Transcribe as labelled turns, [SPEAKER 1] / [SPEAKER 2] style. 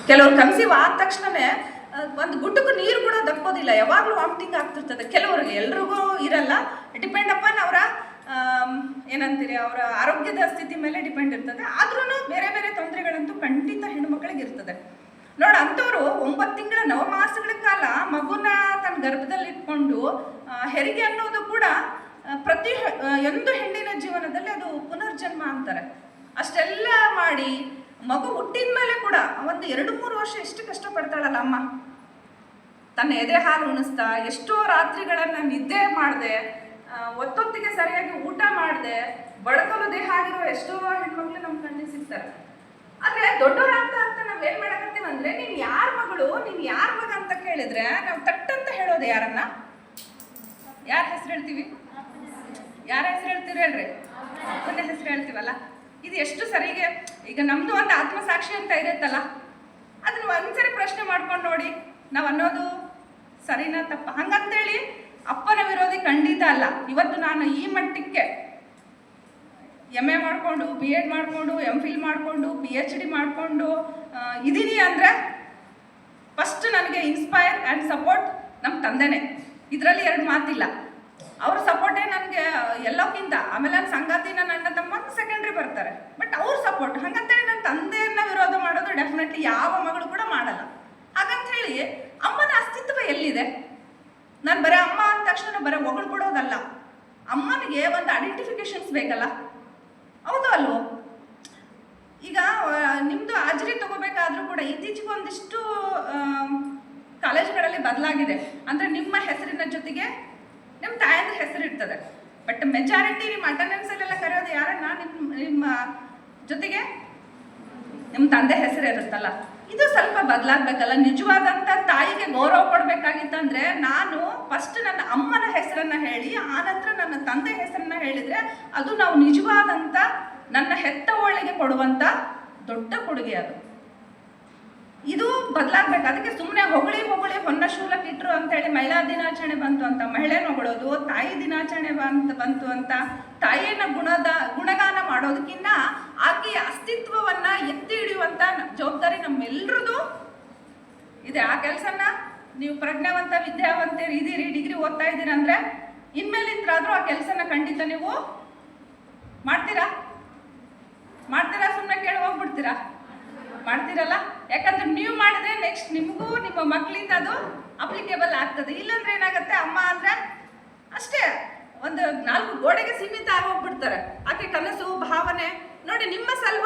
[SPEAKER 1] ಕೆಲವ್ರು ಕನ್ಸೀವ್ ಆದ ತಕ್ಷಣನೇ ಒಂದು ಗುಟ್ಟಕ್ಕೂ ನೀರು ಕೂಡ ದಕ್ಕೋದಿಲ್ಲ, ಯಾವಾಗಲೂ ವಾಮಿಟಿಂಗ್ ಆಗ್ತಿರ್ತದೆ. ಕೆಲವ್ರಿಗೆ, ಎಲ್ರಿಗೂ ಇರಲ್ಲ, ಡಿಪೆಂಡ್ ಅಪಾನ್ ಅವರ ಏನಂತೀರಿ ಅವರ ಆರೋಗ್ಯದ ಸ್ಥಿತಿ ಮೇಲೆ ಡಿಪೆಂಡ್ ಇರ್ತದೆ. ಆದ್ರೂ ಬೇರೆ ಬೇರೆ ತೊಂದರೆಗಳಂತೂ ಖಂಡಿತ ಹೆಣ್ಣುಮಕ್ಕಳಿಗೆ ಇರ್ತದೆ. ನೋಡಿ, ಅಂಥವ್ರು 9 ತಿಂಗಳ ನವಮಾಸಗಳ ಕಾಲ ಮಗುನ ತನ್ನ ಗರ್ಭದಲ್ಲಿ ಇಟ್ಕೊಂಡು ಹೆರಿಗೆ ಅನ್ನೋದು ಕೂಡ ಒಂದು ಹೆಣ್ಣಿನ ಜೀವನದಲ್ಲಿ ಅದು ಪುನರ್ಜನ್ಮ ಅಂತಾರೆ. ಅಷ್ಟೆಲ್ಲ ಮಾಡಿ ಮಗು ಹುಟ್ಟಿದ ಮೇಲೆ ಕೂಡ ಒಂದು 2-3 ವರ್ಷ ಎಷ್ಟು ಕಷ್ಟಪಡ್ತಾಳಲ್ಲ ಅಮ್ಮ, ತನ್ನ ಎದೆ ಹಾಲು ಉಣಿಸ್ತಾ, ಎಷ್ಟೋ ರಾತ್ರಿಗಳನ್ನು ನಿದ್ದೆ ಮಾಡದೆ, ಒತ್ತೊತ್ತಿಗೆ ಸರಿಯಾಗಿ ಊಟ ಮಾಡದೆ ಬಡಕಲು ದೇಹ ಆಗಿರೋ ಎಷ್ಟೋ ಹೆಣ್ಮಕ್ಳು ನಮ್ಮ ಕಣ್ಣಿಗೆ ಸಿಗ್ತಾರೆ. ಆದರೆ ದೊಡ್ಡವರಾಗ್ತಾ ಆಗ್ತಾ ನಾವು ಏನು ಮಾಡಕತ್ತೀವಿ ಅಂದರೆ, ನೀನು ಯಾರ ಮಗಳು, ನೀನು ಯಾರ ಮಗ ಅಂತ ಕೇಳಿದ್ರೆ ನಾವು ತಟ್ಟಂತ ಹೇಳೋದು ಯಾರನ್ನ? ಯಾರ ಹೆಸರು ಹೇಳ್ತೀವಿ? ಯಾರ ಹೆಸರು ಹೇಳ್ತೀವಿ ಹೇಳ್ರಿ? ಅಪ್ಪನ ಹೆಸರು ಹೇಳ್ತೀವಲ್ಲ. ಇದು ಎಷ್ಟು ಸರಿಗೆ, ಈಗ ನಮ್ಮದು ಒಂದು ಆತ್ಮಸಾಕ್ಷಿ ಅಂತ ಇರುತ್ತಲ್ಲ, ಅದನ್ನು ಒಂದ್ಸರಿ ಪ್ರಶ್ನೆ ಮಾಡ್ಕೊಂಡು ನೋಡಿ, ನಾವು ಅನ್ನೋದು ಸರಿನಾ ತಪ್ಪ? ಹಂಗಂತೇಳಿ ಅಪ್ಪನ ವಿರೋಧಿ ಖಂಡಿತ ಅಲ್ಲ. ಇವತ್ತು ನಾನು ಈ ಮಟ್ಟಕ್ಕೆ MA ಮಾಡಿಕೊಂಡು, B.Ed ಮಾಡಿಕೊಂಡು, MPhil ಮಾಡಿಕೊಂಡು, PhD ಮಾಡಿಕೊಂಡು ಇದ್ದೀನಿ ಅಂದರೆ ಫಸ್ಟ್ ನನಗೆ ಇನ್ಸ್ಪೈರ್ ಆ್ಯಂಡ್ ಸಪೋರ್ಟ್ ನಮ್ಮ ತಂದೆನೇ. ಇದರಲ್ಲಿ 2 ಮಾತಿಲ್ಲ. ಅವ್ರ ಸಪೋರ್ಟೇ ನನಗೆ ಎಲ್ಲಕ್ಕಿಂತ. ಆಮೇಲೆ ನನ್ನ ಸಂಗಾತಿ, ನನ್ನ ಅಣ್ಣ ತಮ್ಮ ಸೆಕೆಂಡ್ರಿ ಬರ್ತಾರೆ. ಬಟ್ ಅವ್ರ ಸಪೋರ್ಟ್. ಹಾಗಂತೇಳಿ ನನ್ನ ತಂದೆಯನ್ನ ವಿರೋಧ ಮಾಡೋದು ಡೆಫಿನೆಟ್ಲಿ ಯಾವ ಮಗಳು ಕೂಡ ಮಾಡಲ್ಲ. ಹಾಗಂತೇಳಿ ಅಮ್ಮನ ಅಸ್ತಿತ್ವ ಎಲ್ಲಿದೆ? ನಾನು ಬರೀ ಅಮ್ಮ ಅಂದ ತಕ್ಷಣ ಬರೀ ಹೊಗಳು ಬಿಡೋದಲ್ಲ, ಅಮ್ಮನಿಗೆ ಒಂದು ಐಡೆಂಟಿಫಿಕೇಶನ್ಸ್ ಬೇಕಲ್ಲ, ಹೌದು ಅಲ್ವೋ? ಈಗ ನಿಮ್ಮದು ಹಾಜರಿ ತಗೋಬೇಕಾದ್ರೂ ಕೂಡ ಇತ್ತೀಚೆಗೆ ಒಂದಿಷ್ಟು ಕಾಲೇಜುಗಳಲ್ಲಿ ಬದಲಾಗಿದೆ. ಅಂದರೆ ನಿಮ್ಮ ಹೆಸರಿನ ಜೊತೆಗೆ ನಿಮ್ಮ ತಾಯಂದ್ರ ಹೆಸರು ಇರ್ತದೆ. ಬಟ್ ಮೆಜಾರಿಟಿ ನಿಮ್ಮ ಅಟೆಂಡೆನ್ಸಲ್ಲೆಲ್ಲ ಕರೆಯೋದು ಯಾರನ್ನ? ನಿಮ್ಮ ಜೊತೆಗೆ ನಿಮ್ಮ ತಂದೆ ಹೆಸರು ಇರುತ್ತಲ್ಲ. ಇದು ಸ್ವಲ್ಪ ಬದಲಾಗಬೇಕಲ್ಲ. ನಿಜವಾದಂಥ ತಾಯಿಗೆ ಗೌರವ ಕೊಡಬೇಕಾಗಿತ್ತಂದ್ರೆ ನಾನು ಫಸ್ಟ್ ನನ್ನ ಅಮ್ಮನ ಹೆಸರನ್ನು ಹೇಳಿ, ಆನಂತರ ನನ್ನ ತಂದೆ ಹೆಸರನ್ನು ಹೇಳಿದರೆ ಅದು ನಾವು ನಿಜವಾದಂಥ ನನ್ನ ಹೆತ್ತವಳಿಗೆ ಕೊಡುವಂಥ ದೊಡ್ಡ ಕೊಡುಗೆ. ಅದು ಇದು ಬದಲಾಗಬೇಕು. ಅದಕ್ಕೆ ಸುಮ್ಮನೆ ಹೊಗಳಿ ಹೊನ್ನ ಶೂಲಕ್ಕೆ ಇಟ್ಟರು ಅಂತೇಳಿ ಮಹಿಳಾ ದಿನಾಚರಣೆ ಬಂತು ಅಂತ ಮಹಿಳೆನ ಹೊಗಳೋದು, ತಾಯಿ ದಿನಾಚರಣೆ ಬಂತು ಅಂತ ತಾಯಿಯನ್ನು ಗುಣಗಾನ ಮಾಡೋದಕ್ಕಿಂತ ಆಕೆಯ ಅಸ್ತಿತ್ವವನ್ನು ಎತ್ತಿ ಹಿಡಿಯುವಂಥ ಜವಾಬ್ದಾರಿ ನಮ್ಮೆಲ್ಲರದು ಇದೆ. ಆ ಕೆಲಸನ ನೀವು ಪ್ರಜ್ಞಾವಂತ ವಿದ್ಯಾವಂತರು ಇದೀರಿ, ಡಿಗ್ರಿ ಓದ್ತಾ ಇದ್ದೀರ ಅಂದರೆ ಇನ್ಮೇಲಿಂದಾದರೂ ಆ ಕೆಲಸನ ಖಂಡಿತ ನೀವು ಮಾಡ್ತೀರಾ? ಸುಮ್ಮನೆ ಕೇಳಿ ಹೋಗ್ಬಿಡ್ತೀರಾ? ಮಾಡ್ತೀರಲ್ಲ. ಯಾಕಂದ್ರೆ ನೀವು ಮಾಡಿದ್ರೆ ನೆಕ್ಸ್ಟ್ ನಿಮಗೂ ನಿಮ್ಮ ಮಕ್ಕಳಿಂದ ಅದು ಅಪ್ಲಿಕೇಬಲ್ ಆಗ್ತದೆ. ಇಲ್ಲಾಂದ್ರೆ ಏನಾಗುತ್ತೆ, ಅಮ್ಮ ಅಂದರೆ ಅಷ್ಟೇ ಒಂದು 4 ಗೋಡೆಗೆ ಸೀಮಿತ ಆಗೋಗ್ಬಿಡ್ತಾರೆ. ಆಕೆ ಕನಸು ಭಾವನೆ ನೋಡಿ ನಿಮ್ಮ ಸಲುವಾಗಿ